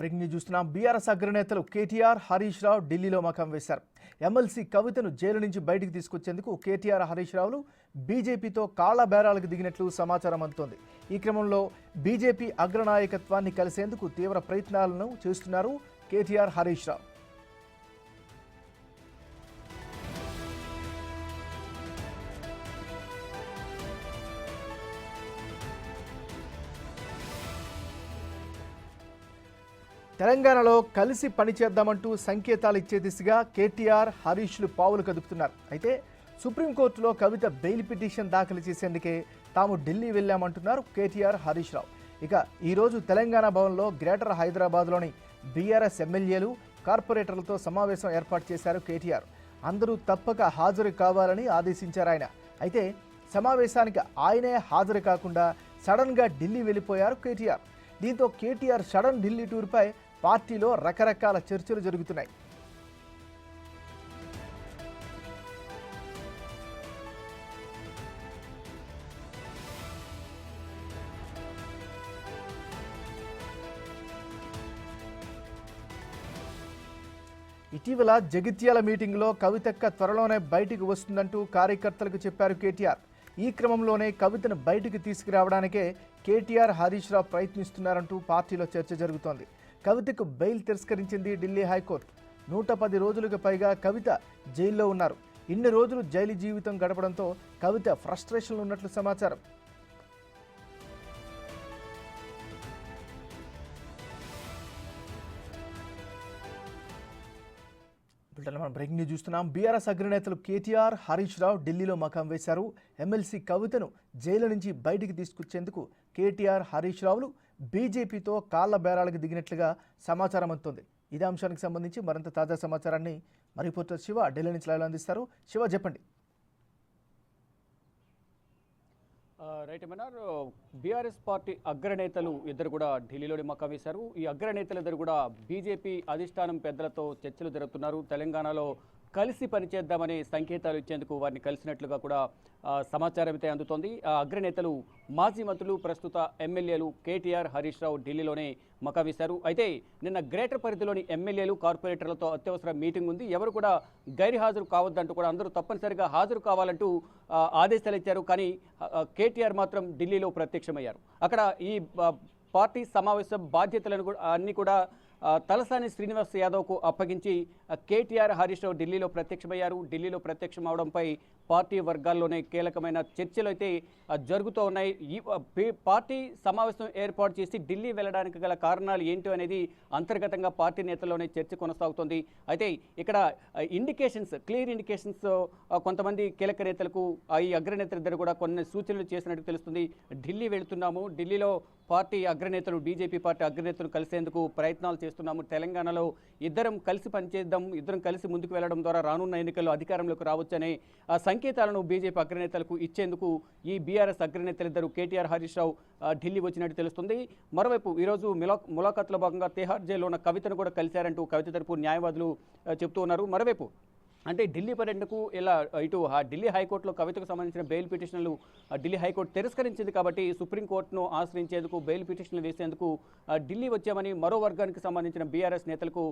Breaking news చూస్తున్నాం. BRS అగ్రనేతలు KTR, Harish Rao ఢిల్లీలో మకాం వేశారు. ఎమ్మెల్సీ కవితను జైలు నుంచి బయటికి తీసుకొచ్చేందుకు కేటీఆర్, హరీష్ రావులు బీజేపీతో కాళ్ల బేరాలకు దిగినట్లు సమాచారం అందుతోంది. ఈ క్రమంలో బీజేపీ అగ్రనాయకత్వాన్ని కలిసేందుకు తీవ్ర ప్రయత్నాలను చేస్తున్నారు కేటీఆర్, హరీష్ రావు. తెలంగాణలో కలిసి పనిచేద్దామంటూ సంకేతాలు ఇచ్చే దిశగా కేటీఆర్, హరీష్లు పావులు కదుపుతున్నారు. అయితే సుప్రీంకోర్టులో కవిత బెయిల్ పిటిషన్ దాఖలు చేసేందుకే తాము ఢిల్లీ వెళ్లామంటున్నారు కేటీఆర్, హరీష్ రావు. ఇక ఈరోజు తెలంగాణ భవన్లో గ్రేటర్ హైదరాబాద్లోని బీఆర్ఎస్ ఎమ్మెల్యేలు, కార్పొరేటర్లతో సమావేశం ఏర్పాటు చేశారు కేటీఆర్. అందరూ తప్పక హాజరు కావాలని ఆదేశించారు ఆయన. అయితే సమావేశానికి ఆయనే హాజరు కాకుండా సడన్గా ఢిల్లీ వెళ్ళిపోయారు కేటీఆర్. దీంతో కేటీఆర్ సడన్ ఢిల్లీ టూర్పై పార్టీలో రకరకాల చర్చలు జరుగుతున్నాయి. ఇటీవల జగిత్యాల మీటింగ్లో కవితక్క త్వరలోనే బయటికి వస్తుందంటూ కార్యకర్తలకు చెప్పారు కేటీఆర్. ఈ క్రమంలోనే కవితను బయటికి తీసుకురావడానికే కేటీఆర్, హరీష్ రావు ప్రయత్నిస్తున్నారంటూ పార్టీలో చర్చ జరుగుతోంది. కవితకు బెయిల్ తిరస్కరించింది ఢిల్లీ హైకోర్టు. 110 రోజులకు పైగా కవిత జైల్లో ఉన్నారు. ఇన్ని రోజులు జైలు జీవితం గడపడంతో కవిత ఫ్రస్ట్రేషన్లో ఉన్నట్లు సమాచారం. మనం బ్రేకింగ్ న్యూస్ చూస్తున్నాం. బీఆర్ఎస్ అగ్రనేతలు కేటీఆర్, హరీష్ రావు ఢిల్లీలో మకాం వేశారు. ఎమ్మెల్సీ కవితను జైలు నుంచి బయటికి తీసుకొచ్చేందుకు కేటీఆర్, హరీష్ రావులు బీజేపీతో కాళ్ల బేరాలకు దిగినట్లుగా సమాచారం అందుతోంది. ఇదే అంశానికి సంబంధించి మరింత తాజా సమాచారాన్ని మా రిపోర్టర్ శివ ఢిల్లీ నుంచి లైవ్లో అందిస్తారు. శివ, చెప్పండి. రైట్ మనార్, బీఆర్ఎస్ పార్టీ అగ్రనేతలు ఇద్దరు కూడా ఢిల్లీలోని మకాం వేశారు. ఈ అగ్రనేతలు ఇద్దరు కూడా బీజేపీ అధిష్టానం పెద్దలతో చర్చలు జరుపుతున్నారు. తెలంగాణలో కలిసి పనిచేద్దామనే సంకేతాలు ఇచ్చేందుకు వారిని కలిసినట్లుగా కూడా సమాచారం అయితే అందుతోంది. అగ్రనేతలు మాజీ మంత్రులు, ప్రస్తుత ఎమ్మెల్యేలు కేటీఆర్, హరీష్ రావు ఢిల్లీలోనే మకాం వేశారు. అయితే నిన్న గ్రేటర్ పరిధిలోని ఎమ్మెల్యేలు, కార్పొరేటర్లతో అత్యవసర మీటింగ్ ఉంది. ఎవరు కూడా గైర్హాజరు కావద్దంటూ కూడా అందరూ తప్పనిసరిగా హాజరు కావాలంటూ ఆదేశాలు ఇచ్చారు. కానీ కేటీఆర్ మాత్రం ఢిల్లీలో ప్రత్యక్షమయ్యారు. అక్కడ ఈ పార్టీ సమావేశం బాధ్యతలను అన్ని కూడా తలసాని శ్రీనివాస్ యాదవ్కు అప్పగించి కేటీఆర్, హరీష్ రావు ఢిల్లీలో ప్రత్యక్షమయ్యారు. ఢిల్లీలో ప్రత్యక్షం అవడంపై పార్టీ వర్గాల్లోనే కీలకమైన చర్చలు అయితే జరుగుతూ ఉన్నాయి. ఈ పార్టీ సమావేశం ఏర్పాటు చేసి ఢిల్లీ వెళ్ళడానికి గల కారణాలు ఏంటి అనేది అంతర్గతంగా పార్టీ నేతల్లోనే చర్చ కొనసాగుతుంది. అయితే ఇక్కడ క్లియర్ ఇండికేషన్స్ కొంతమంది కీలక నేతలకు, ఈ అగ్రనేతలిద్దరు కూడా కొన్ని సూచనలు చేసినట్టు తెలుస్తుంది. ఢిల్లీ వెళుతున్నాము, ఢిల్లీలో పార్టీ అగ్రనేతలు, బీజేపీ పార్టీ అగ్రనేతలు కలిసేందుకు ప్రయత్నాలు చేస్తున్నాము. తెలంగాణలో ఇద్దరం కలిసి పనిచేద్దాం, ఇద్దరం కలిసి ముందుకు వెళ్లడం ద్వారా రానున్న ఎన్నికల్లో అధికారంలోకి రావచ్చనే సంకేతాలను బీజేపీ అగ్రనేతలకు ఇచ్చేందుకు ఈ బీఆర్ఎస్ అగ్రనేతలిద్దరు కేటీఆర్, హరీష్ రావు ఢిల్లీ వచ్చినట్టు తెలుస్తుంది. మరోవైపు ఈరోజు ములాఖాత్లో భాగంగా తిహార్ జైల్లో ఉన్న కవితను కూడా కలిశారంటూ కవిత తరపు న్యాయవాదులు చెప్తూ ఉన్నారు. మరోవైపు అంటే ఢిల్లీ పర్యటనకు ఇలా ఇటు ఢిల్లీ హైకోర్టులో కవితకు సంబంధించిన బెయిల్ పిటిషన్లు ఢిల్లీ హైకోర్టు తిరస్కరించింది. కాబట్టి సుప్రీంకోర్టును ఆశ్రయించేందుకు, బెయిల్ పిటిషన్లు వేసేందుకు ఢిల్లీ వచ్చామని మరో వర్గానికి సంబంధించిన బీఆర్ఎస్ నేతలకు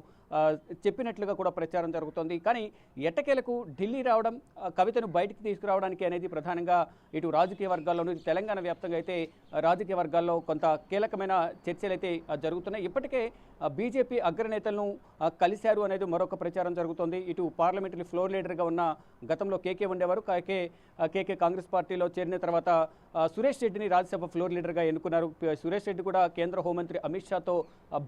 చెప్పినట్లుగా కూడా ప్రచారం జరుగుతోంది. కానీ ఎట్టకేలకు ఢిల్లీ రావడం, కవితను బయటికి తీసుకురావడానికి అనేది ప్రధానంగా ఇటు రాజకీయ వర్గాల్లోనూ, తెలంగాణ వ్యాప్తంగా అయితే రాజకీయ వర్గాల్లో కొంత కీలకమైన చర్చలు అయితే జరుగుతున్నాయి. ఇప్పటికే బీజేపీ అగ్రనేతలను కలిశారు అనేది మరొక ప్రచారం జరుగుతోంది. ఇటు పార్లమెంటరీ ఫ్లోర్ లీడర్గా ఉన్న గతంలో కేకే ఉండేవారు. కేకే కాంగ్రెస్ పార్టీలో చేరిన తర్వాత సురేష్ రెడ్డిని రాజ్యసభ ఫ్లోర్ లీడర్గా ఎన్నుకున్నారు. సురేష్ రెడ్డి కూడా కేంద్ర హోంమంత్రి అమిత్ షాతో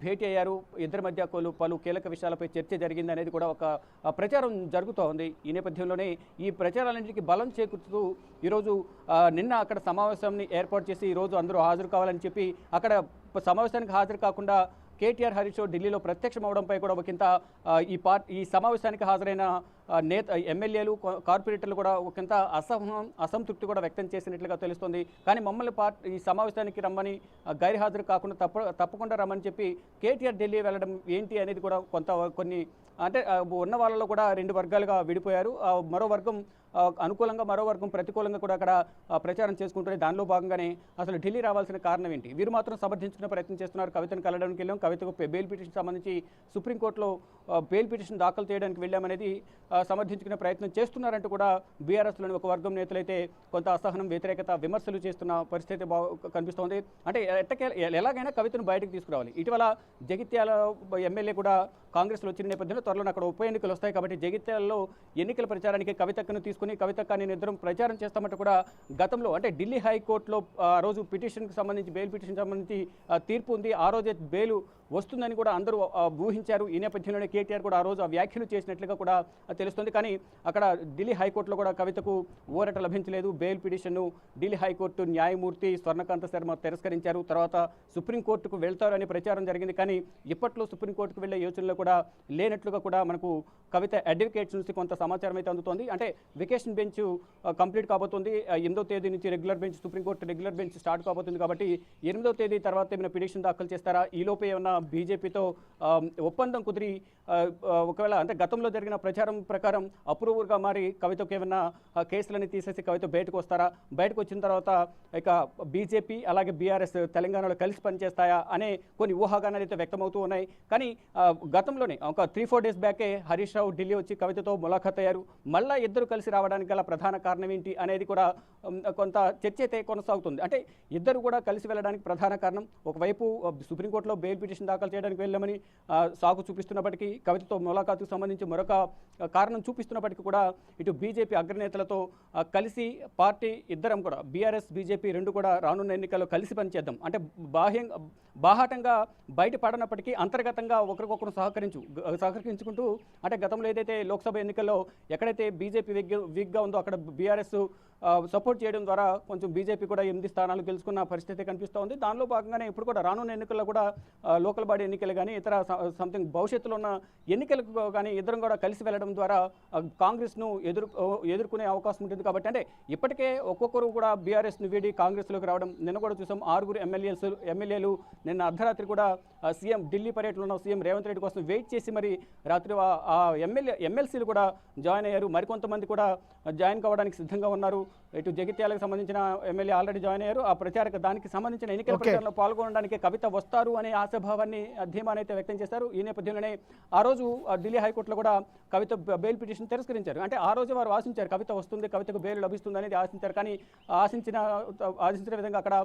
భేటీ అయ్యారు. ఇద్దరి మధ్య పలు కీలక విషయాలపై చర్చ జరిగింది అనేది కూడా ఒక ప్రచారం జరుగుతూ ఉంది. ఈ నేపథ్యంలోనే ఈ ప్రచారాలన్నింటికి బలం చేకూరుతూ ఈరోజు నిన్న అక్కడ సమావేశాన్ని ఏర్పాటు చేసి ఈరోజు అందరూ హాజరు కావాలని చెప్పి అక్కడ సమావేశానికి హాజరు కాకుండా కేటీఆర్, హరీష్ రావు ఢిల్లీలో ప్రత్యక్షం అవడంపై కూడా ఒకంత ఈ సమావేశానికి హాజరైన ఎమ్మెల్యేలు, కార్పొరేటర్లు కూడా ఒకంత అసంతృప్తి కూడా వ్యక్తం చేసినట్లుగా తెలుస్తోంది. కానీ మమ్మల్ని ఈ సమావేశానికి రమ్మని, గైర్హాజరు కాకుండా తప్పకుండా రమ్మని చెప్పి కేటీఆర్ ఢిల్లీ వెళ్ళడం ఏంటి అనేది కూడా కొన్ని అంటే ఉన్న వాళ్ళలో కూడా రెండు వర్గాలుగా విడిపోయారు. మరో వర్గం అనుకూలంగా మరో వర్గం ప్రతికూలంగా కూడా అక్కడ ప్రచారం చేసుకుంటున్నారు. దానిలో భాగంగానే అసలు ఢిల్లీ రావాల్సిన కారణం ఏంటి? వీరు మాత్రం సమర్థించుకునే ప్రయత్నం చేస్తున్నారు. కవితను కలవడానికి వెళ్ళాం, కవితకు బెయిల్ పిటిషన్ సంబంధించి సుప్రీంకోర్టులో బెయిల్ పిటిషన్ దాఖలు చేయడానికి వెళ్ళామనేది సమర్థించుకునే ప్రయత్నం చేస్తున్నారంటూ కూడా బీఆర్ఎస్లోని ఒక వర్గం నేతలైతే కొంత అసహనం, వ్యతిరేకత, విమర్శలు చేస్తున్న పరిస్థితి కనిపిస్తోంది. అంటే ఎలాగైనా కవితను బయటకు తీసుకురావాలి. ఇటీవల జగిత్యాల ఎమ్మెల్యే కూడా కాంగ్రెస్లో వచ్చిన నేపథ్యంలో త్వరలో అక్కడ ఉప ఎన్నికలు వస్తాయి కాబట్టి జగిత్యాలలో ఎన్నికల ప్రచారానికి కవితక్కను తీసుకుని కవితక్క నేను ఇద్దరం ప్రచారం చేస్తామంటూ కూడా గతంలో అంటే ఢిల్లీ హైకోర్టులో ఆ రోజు పిటిషన్కి సంబంధించి బెయిల్ పిటిషన్ సంబంధించి తీర్పు ఉంది. ఆ రోజే బెయిల్ వస్తుందని కూడా అందరూ ఊహించారు. ఈ నేపథ్యంలోనే కేటీఆర్ కూడా ఆ రోజు ఆ వ్యాఖ్యలు చేసినట్లుగా కూడా తెలుస్తుంది. కానీ అక్కడ ఢిల్లీ హైకోర్టులో కూడా కవితకు ఊరట లభించలేదు. బెయిల్ పిటిషన్ను ఢిల్లీ హైకోర్టు న్యాయమూర్తి స్వర్ణకాంత శర్మ తిరస్కరించారు. తర్వాత సుప్రీంకోర్టుకు వెళ్తారని ప్రచారం జరిగింది. కానీ ఇప్పట్లో సుప్రీంకోర్టుకు వెళ్లే యోచనలో కూడా లేనట్లుగా కూడా మనకు కవిత అడ్వకేట్స్ నుంచి కొంత సమాచారం అయితే అందుతోంది. అంటే వెకేషన్ బెంచ్ కంప్లీట్ కాబోతుంది. 8వ తేదీ నుంచి regular bench, supreme court regular bench start కాబోతుంది కాబట్టి 8వ తేదీ తర్వాత ఏమైనా పిటిషన్ దాఖలు చేస్తారా? ఈలోపే ఏమన్నా బీజేపీతో ఒప్పందం కుదిరి ఒకవేళ అంటే గతంలో జరిగిన ప్రచారం ప్రకారం అప్రూవర్గా మారి కవితకు ఏమైనా కేసులని తీసేసి కవిత బయటకు వస్తారా? బయటకు వచ్చిన తర్వాత ఇక బీజేపీ అలాగే బీఆర్ఎస్ తెలంగాణలో కలిసి పనిచేస్తాయా అనే కొన్ని ఊహాగానాలు అయితే వ్యక్తమవుతూ ఉన్నాయి. కానీ గతంలోనే ఒక 3-4 డేస్ బ్యాకే హరీష్ రావు ఢిల్లీ వచ్చి కవితతో ములాఖత్ అయ్యారు. మళ్ళా ఇద్దరు కలిసి రావడానికి గల ప్రధాన కారణం ఏంటి అనేది కూడా కొంత చర్చ అయితే కొనసాగుతుంది. అంటే ఇద్దరు కూడా కలిసి వెళ్ళడానికి ప్రధాన కారణం ఒకవైపు సుప్రీంకోర్టులో బెయిల్ పిటిషన్ దాఖలు చేయడానికి వెళ్ళామని సాకు చూపిస్తున్నప్పటికీ కవితతో ములాఖాతుకు సంబంధించి మరొక కారణం చూపిస్తున్నప్పటికీ కూడా ఇటు బీజేపీ అగ్రనేతలతో కలిసి పార్టీ ఇద్దరం కూడా బీఆర్ఎస్ బీజేపీ రెండు కూడా రానున్న ఎన్నికల్లో కలిసి పనిచేద్దాం అంటే బాహాటంగా బయటపడనప్పటికీ అంతర్గతంగా ఒకరికొకరు సహకరించుకుంటూ అంటే గతంలో ఏదైతే లోక్సభ ఎన్నికల్లో ఎక్కడైతే బీజేపీ వీక్గా ఉందో అక్కడ బీఆర్ఎస్ సపోర్ట్ చేయడం ద్వారా కొంచెం బీజేపీ కూడా 8 స్థానాలు గెలుచుకున్న పరిస్థితి కనిపిస్తూ ఉంది. దానిలో భాగంగానే ఇప్పుడు కూడా రానున్న ఎన్నికల్లో కూడా లోకల్ బాడీ ఎన్నికలు కానీ ఇతర సంథింగ్ భవిష్యత్తులో ఉన్న ఎన్నికలకు కానీ ఇద్దరం కూడా కలిసి వెళ్ళడం ద్వారా కాంగ్రెస్ను ఎదుర్కొనే అవకాశం ఉంటుంది. కాబట్టి అంటే ఇప్పటికే ఒక్కొక్కరు కూడా బీఆర్ఎస్ను వీడి కాంగ్రెస్లోకి రావడం నిన్న కూడా చూసాం. 6 ఎమ్మెల్యేలు నిన్న అర్ధరాత్రి కూడా సీఎం ఢిల్లీ పర్యటనలో ఉన్న సీఎం రేవంత్ రెడ్డి కోసం వెయిట్ చేసి మరి రాత్రి ఆ ఎమ్మెల్సీలు కూడా జాయిన్ అయ్యారు. మరికొంతమంది కూడా జాయిన్ కావడానికి సిద్ధంగా ఉన్నారు. ఇటు జగిత్యాలకు సంబంధించిన ఎమ్మెల్యే ఆల్రెడీ జాయిన్ అయ్యారు. ఆ ప్రచారక దానికి సంబంధించిన ఎన్నికల ప్రచారంలో పాల్గొనడానికి కవిత వస్తారు అనే ఆశాభావాన్ని ధీమాన్ని అయితే వ్యక్తం చేశారు. ఈ నేపథ్యంలోనే ఆ రోజు ఢిల్లీ హైకోర్టులో కూడా కవిత బెయిల్ పిటిషన్ తిరస్కరించారు. అంటే ఆ రోజు వారు ఆశించారు కవిత వస్తుంది, కవితకు బెయిల్ లభిస్తుంది అనేది ఆశించారు. కానీ ఆశించిన విధంగా అక్కడ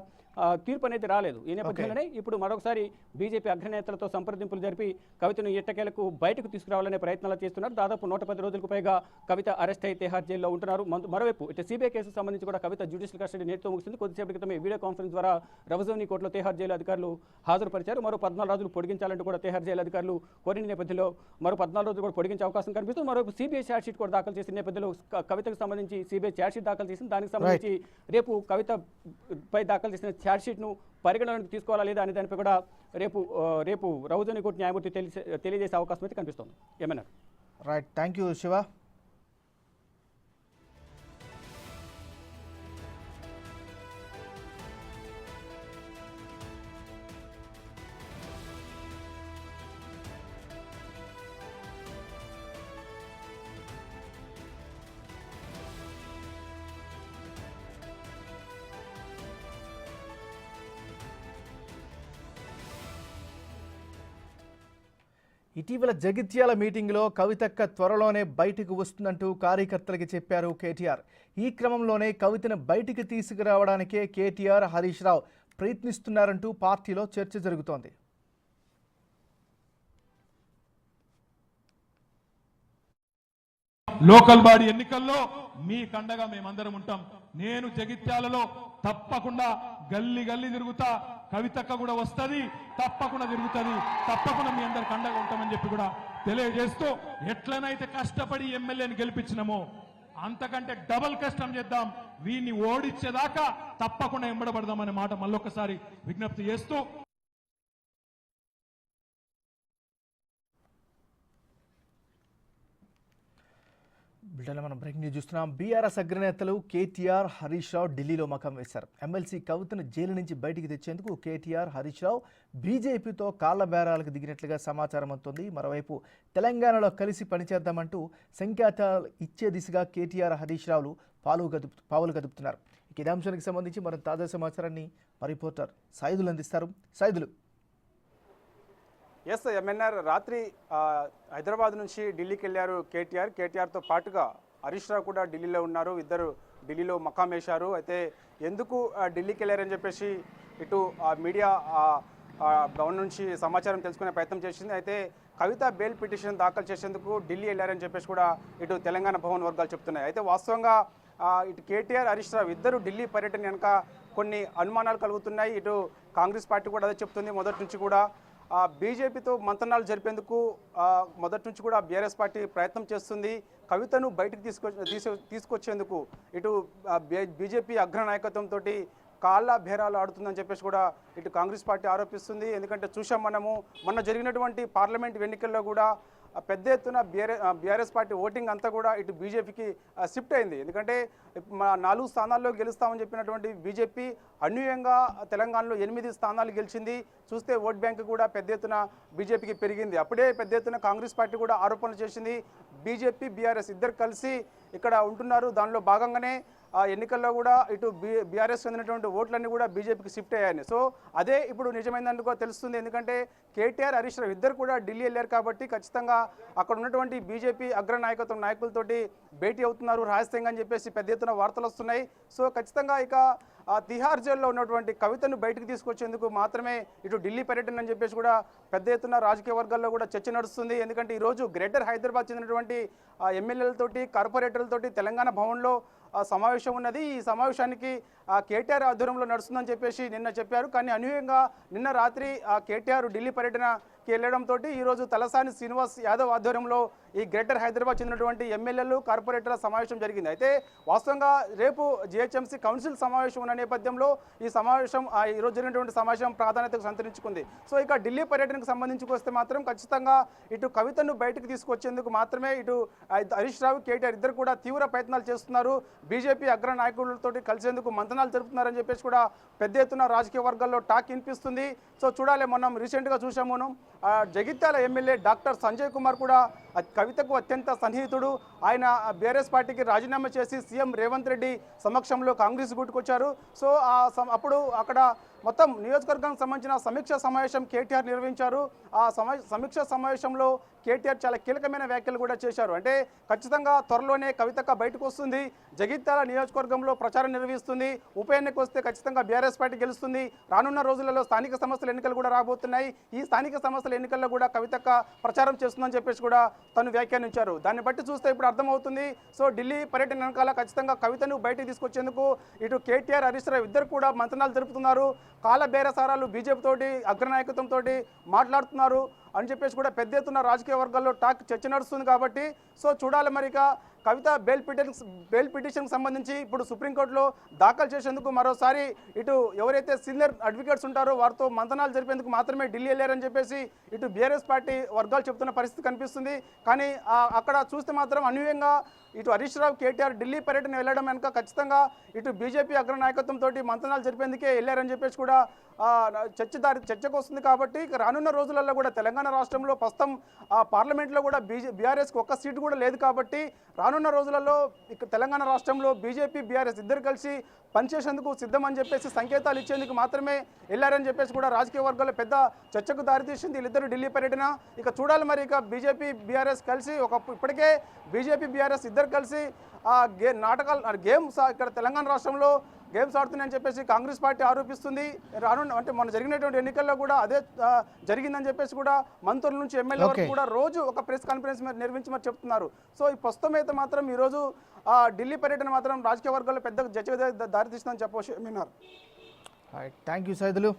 తీర్పు అనేది రాలేదు. ఈ నేపథ్యంలోనే ఇప్పుడు మరొకసారి బీజేపీ అగ్రనేతలతో సంప్రదింపులు జరిపి కవితను ఎట్టకేలకు బయటకు తీసుకురావాలనే ప్రయత్నాలు చేస్తున్నారు. దాదాపు 110 రోజులకు పైగా కవిత అరెస్ట్ అయి తిహార్ జైల్లో ఉంటున్నారు. మరోవైపు ఇటు సిబిఐ కేసుకు సంబంధించి కూడా కవిత జ్యుడిషియల్ కస్టడీ నేటితో ముగిసింది. కొద్దిసేపటి క్రితమే వీడియో కాన్ఫరెన్స్ ద్వారా రవజోని కోర్టులో తిహార్ జైలు అధికారులు హాజరుపరిచారు. మరో 14 రోజులు పొడిగించాలంటూ కూడా తిహార్ జైలు అధికారులు కోరిన నేపథ్యంలో మరో 14 రోజులు కూడా పొడిగించే అవకాశం కనిపిస్తుంది. మరోవైపు సిబిఐ ఛార్జ్షీట్ కూడా దాఖలు చేసిన నేపథ్యంలో కవితకు సంబంధించి సిబిఐ ఛార్జ్షీట్ దాఖలు చేసింది. దానికి సంబంధించి రేపు కవితపై దాఖలు చేసిన ఛార్జ్షీట్ను పరిగణలోకి తీసుకోవాలా లేదా అనే దానిపై కూడా రేపు రవజోని కోర్టు న్యాయమూర్తి తెలియజేసే అవకాశం అయితే కనిపిస్తోంది. ఏమన్నారు? Right, thank you Shiva. ఇటీవల జగిత్యాల మీటింగ్లో కవితక్క త్వరలోనే బయటకు వస్తుందంటూ కార్యకర్తలకి చెప్పారు కేటీఆర్. ఈ క్రమంలోనే కవితను బయటికి తీసుకురావడానికే కేటీఆర్, హరీష్ రావు ప్రయత్నిస్తున్నారంటూ పార్టీలో చర్చ జరుగుతోంది. లోకల్ బాడీ ఎన్నికల్లో మీ కండగా మేమందరం ఉంటాం. నేను జగిత్యాలలో తప్పకుండా గల్లీ గల్లీ తిరుగుతా, కవితక్క కూడా వస్తుంది, తప్పకుండా తిరుగుతుంది, తప్పకుండా మీ అందరి కండగా ఉంటామని చెప్పి కూడా తెలియజేస్తూ ఎట్లనైతే కష్టపడి ఎమ్మెల్యేని గెలిపించినామో అంతకంటే డబల్ కష్టం చేద్దాం, వీడిని ఓడించేదాకా తప్పకుండా ఎంబడబడదామనే మాట మళ్ళొకసారి విజ్ఞప్తి చేస్తూ బ్రిటన్లో మనం బ్రేకింగ్ న్యూస్ చూస్తున్నాం. బీఆర్ఎస్ అగ్రనేతలు కేటీఆర్, హరీష్ రావు ఢిల్లీలో మకం వేశారు. ఎమ్మెల్సీ కవితను జైలు నుంచి బయటికి తెచ్చేందుకు కేటీఆర్, హరీష్ రావు బీజేపీతో కాళ్ల బేరాలకు దిగినట్లుగా సమాచారం అందుతోంది. మరోవైపు తెలంగాణలో కలిసి పనిచేద్దామంటూ సంకేతాలు ఇచ్చే దిశగా కేటీఆర్, హరీష్ రావులు పావులు కదుపుతున్నారు. ఇదే అంశానికి సంబంధించి మరో తాజా సమాచారాన్ని మా రిపోర్టర్ సైదులు అందిస్తారు. సైదులు. ఎస్ ఎంఎన్ఆర్ రాత్రి హైదరాబాద్ నుంచి ఢిల్లీకి వెళ్ళారు కేటీఆర్తో పాటుగా హరీష్ రావు కూడా ఢిల్లీలో ఉన్నారు. ఇద్దరు ఢిల్లీలో మకాం వేశారు. అయితే ఎందుకు ఢిల్లీకి వెళ్ళారని చెప్పేసి ఇటు మీడియా భవన్ నుంచి సమాచారం తెలుసుకునే ప్రయత్నం చేసింది. అయితే కవిత బెయిల్ పిటిషన్ దాఖలు చేసేందుకు ఢిల్లీ వెళ్ళారని చెప్పేసి కూడా ఇటు తెలంగాణ భవన్ వర్గాలు చెప్తున్నాయి. అయితే వాస్తవంగా ఇటు కేటీఆర్, హరీష్ రావు ఇద్దరు ఢిల్లీ పర్యటన వెనుక కొన్ని అనుమానాలు కలుగుతున్నాయి. ఇటు కాంగ్రెస్ పార్టీ కూడా అదే చెప్తుంది. మొదటి నుంచి కూడా బీజేపీతో మంతనాలు జరిపేందుకు మొదటి నుంచి కూడా బీఆర్ఎస్ పార్టీ ప్రయత్నం చేస్తుంది. కవితను బయటకు తీసుకొచ్చేందుకు ఇటు బీజేపీ అగ్రనాయకత్వంతో కాళ్ళ బేరాలు ఆడుతుందని చెప్పేసి కూడా ఇటు కాంగ్రెస్ పార్టీ ఆరోపిస్తుంది. ఎందుకంటే చూసాం మనము మొన్న జరిగినటువంటి పార్లమెంట్ ఎన్నికల్లో కూడా పెద్ద ఎత్తున బీఆర్ఎస్ పార్టీ ఓటింగ్ అంతా కూడా ఇటు బీజేపీకి షిఫ్ట్ అయింది. ఎందుకంటే 4 స్థానాల్లో గెలుస్తామని చెప్పినటువంటి బీజేపీ అన్యూయంగా తెలంగాణలో 8 స్థానాలు గెలిచింది. చూస్తే ఓట్ బ్యాంక్ కూడా పెద్ద ఎత్తున బీజేపీకి పెరిగింది. అప్పుడే పెద్ద ఎత్తున కాంగ్రెస్ పార్టీ కూడా ఆరోపణలు చేసింది. బీజేపీ, బీఆర్ఎస్ ఇద్దరు కలిసి ఇక్కడ ఉంటున్నారు. దానిలో భాగంగానే ఎన్నికల్లో కూడా ఇటు బీఆర్ఎస్ చెందినటువంటి ఓట్లన్నీ కూడా బీజేపీకి షిఫ్ట్ అయ్యాయి. సో అదే ఇప్పుడు నిజమైందని కూడా తెలుస్తుంది. ఎందుకంటే కేటీఆర్, హరీష్ రావు ఇద్దరు కూడా ఢిల్లీ వెళ్ళారు కాబట్టి ఖచ్చితంగా అక్కడ ఉన్నటువంటి బీజేపీ అగ్రనాయకత్వం నాయకులతోటి భేటీ అవుతున్నారు రహస్యంగా అని చెప్పేసి పెద్ద ఎత్తున వార్తలు వస్తున్నాయి. సో ఖచ్చితంగా ఇక తిహార్ జైల్లో ఉన్నటువంటి కవితను బయటకు తీసుకొచ్చేందుకు మాత్రమే ఇటు ఢిల్లీ పర్యటన అని చెప్పేసి కూడా పెద్ద ఎత్తున రాజకీయ వర్గాల్లో కూడా చర్చ నడుస్తుంది. ఎందుకంటే ఈరోజు గ్రేటర్ హైదరాబాద్ చెందినటువంటి ఎమ్మెల్యేలతోటి, కార్పొరేటర్లతోటి తెలంగాణ భవన్లో సమావేశం ఉన్నది. ఈ సమావేశానికి కేటీఆర్ ఆధ్వర్యంలో నడుస్తుందని చెప్పేసి నిన్న చెప్పారు. కానీ అనూహ్యంగా నిన్న రాత్రి కేటీఆర్ ఢిల్లీ పర్యటనకి వెళ్ళడంతో ఈరోజు తలసాని శ్రీనివాస్ యాదవ్ ఆధ్వర్యంలో ఈ గ్రేటర్ హైదరాబాద్ చెందినటువంటి ఎమ్మెల్యేలు, కార్పొరేటర్ల సమావేశం జరిగింది. అయితే వాస్తవంగా రేపు జిహెచ్ఎంసీ కౌన్సిల్ సమావేశం ఉన్న నేపథ్యంలో ఈ సమావేశం ఈరోజు జరిగినటువంటి సమావేశం ప్రాధాన్యతకు సంతరించుకుంది. సో ఇక ఢిల్లీ పర్యటనకు సంబంధించి వస్తే మాత్రం ఖచ్చితంగా ఇటు కవితను బయటకు తీసుకొచ్చేందుకు మాత్రమే ఇటు హరీష్ రావు, కేటీఆర్ ఇద్దరు కూడా తీవ్ర ప్రయత్నాలు చేస్తున్నారు. బీజేపీ అగ్ర నాయకులతో కలిసేందుకు మంతనాలు జరుపుతున్నారని చెప్పేసి కూడా పెద్ద ఎత్తున రాజకీయ వర్గాల్లో టాక్ వినిపిస్తుంది. సో చూడాలి. మనం రీసెంట్గా చూసాము. జగిత్యాల ఎమ్మెల్యే డాక్టర్ సంజయ్ కుమార్ కూడా కవితకు అత్యంత సన్నిహితుడు. ఆయన బీఆర్ఎస్ పార్టీకి రాజీనామా చేసి సీఎం రేవంత్ రెడ్డి సమక్షంలో కాంగ్రెస్ గుట్టుకొచ్చారు. సో అప్పుడు అక్కడ మొత్తం నియోజకవర్గానికి సంబంధించిన సమీక్ష సమావేశం కేటీఆర్ నిర్వహించారు. ఆ సమీక్ష సమావేశంలో కేటీఆర్ చాలా కీలకమైన వ్యాఖ్యలు కూడా చేశారు. అంటే ఖచ్చితంగా త్వరలోనే కవితక్క బయటకు వస్తుంది, జగిత్యాల నియోజకవర్గంలో ప్రచారం నిర్వహిస్తుంది, ఉప ఎన్నిక వస్తే ఖచ్చితంగా బీఆర్ఎస్ పార్టీ గెలుస్తుంది, రానున్న రోజులలో స్థానిక సంస్థల ఎన్నికలు కూడా రాబోతున్నాయి, ఈ స్థానిక సంస్థల ఎన్నికల్లో కూడా కవితక్క ప్రచారం చేస్తుందని చెప్పేసి కూడా తను వ్యాఖ్యానించారు. దాన్ని బట్టి చూస్తే ఇప్పుడు అర్థమవుతుంది. సో ఢిల్లీ పర్యటన వెనకాల ఖచ్చితంగా కవితను బయటకు తీసుకొచ్చేందుకు ఇటు కేటీఆర్, హరీష్ రావు ఇద్దరు కూడా మంతనాలు జరుపుతున్నారు. కాల బేరసారాలు బీజేపీ తోటి అగ్రనాయకత్వంతో మాట్లాడుతున్నారు అని చెప్పేసి కూడా పెద్ద ఎత్తున రాజకీయ వర్గాల్లో చర్చ నడుస్తుంది. కాబట్టి సో చూడాలి. మరి ఇక కవిత బెయిల్ పిటిషన్కి సంబంధించి ఇప్పుడు సుప్రీంకోర్టులో దాఖలు చేసేందుకు మరోసారి ఇటు ఎవరైతే సీనియర్ అడ్వకేట్స్ ఉంటారో వారితో మంతనాలు జరిపేందుకు మాత్రమే ఢిల్లీ వెళ్ళారని చెప్పేసి ఇటు బీఆర్ఎస్ పార్టీ వర్గాలు చెప్తున్న పరిస్థితి కనిపిస్తుంది. కానీ అక్కడ చూస్తే మాత్రం అనూహ్యంగా ఇటు హరీష్ రావు, కేటీఆర్ ఢిల్లీ పర్యటన వెళ్ళడం వెనుక ఖచ్చితంగా ఇటు బీజేపీ అగ్రనాయకత్వంతో మంతనాలు జరిపేందుకే వెళ్ళారని చెప్పేసి కూడా చర్చకు వస్తుంది. కాబట్టి రానున్న రోజులలో కూడా తెలంగాణ రాష్ట్రంలో ప్రస్తుతం పార్లమెంట్లో కూడా బీఆర్ఎస్కి ఒక్క సీటు కూడా లేదు. కాబట్టి రానున్న రోజులలో తెలంగాణ రాష్ట్రంలో బీజేపీ, బీఆర్ఎస్ ఇద్దరు కలిసి పనిచేసేందుకు సిద్ధమని చెప్పేసి సంకేతాలు ఇచ్చేందుకు మాత్రమే వెళ్ళారని చెప్పేసి కూడా రాజకీయ వర్గాల్లో పెద్ద చర్చకు దారితీసింది వీళ్ళిద్దరు ఢిల్లీ పర్యటన. ఇక చూడాలి. మరి ఇక బీజేపీ, బీఆర్ఎస్ కలిసి ఇప్పటికే బీజేపీ, బీఆర్ఎస్ ఇద్దరు కలిసి గేమ్స్ ఇక్కడ తెలంగాణ రాష్ట్రంలో గేమ్స్ ఆడుతున్నాయని చెప్పేసి కాంగ్రెస్ పార్టీ ఆరోపిస్తుంది. అంటే మన జరిగినటువంటి ఎన్నికల్లో కూడా అదే జరిగిందని చెప్పేసి కూడా మంత్రుల నుంచి ఎమ్మెల్యే వరకు కూడా రోజు ఒక ప్రెస్ కాన్ఫరెన్స్ నిర్వహించి మరి చెప్తున్నారు. సో ఈ ప్రస్తుతం అయితే మాత్రం ఈరోజు ఢిల్లీ పర్యటన మాత్రం రాజకీయ వర్గాల్లో పెద్ద చర్చకు దారితీస్తుందని చెప్పవచ్చు. Thank you Saidulu.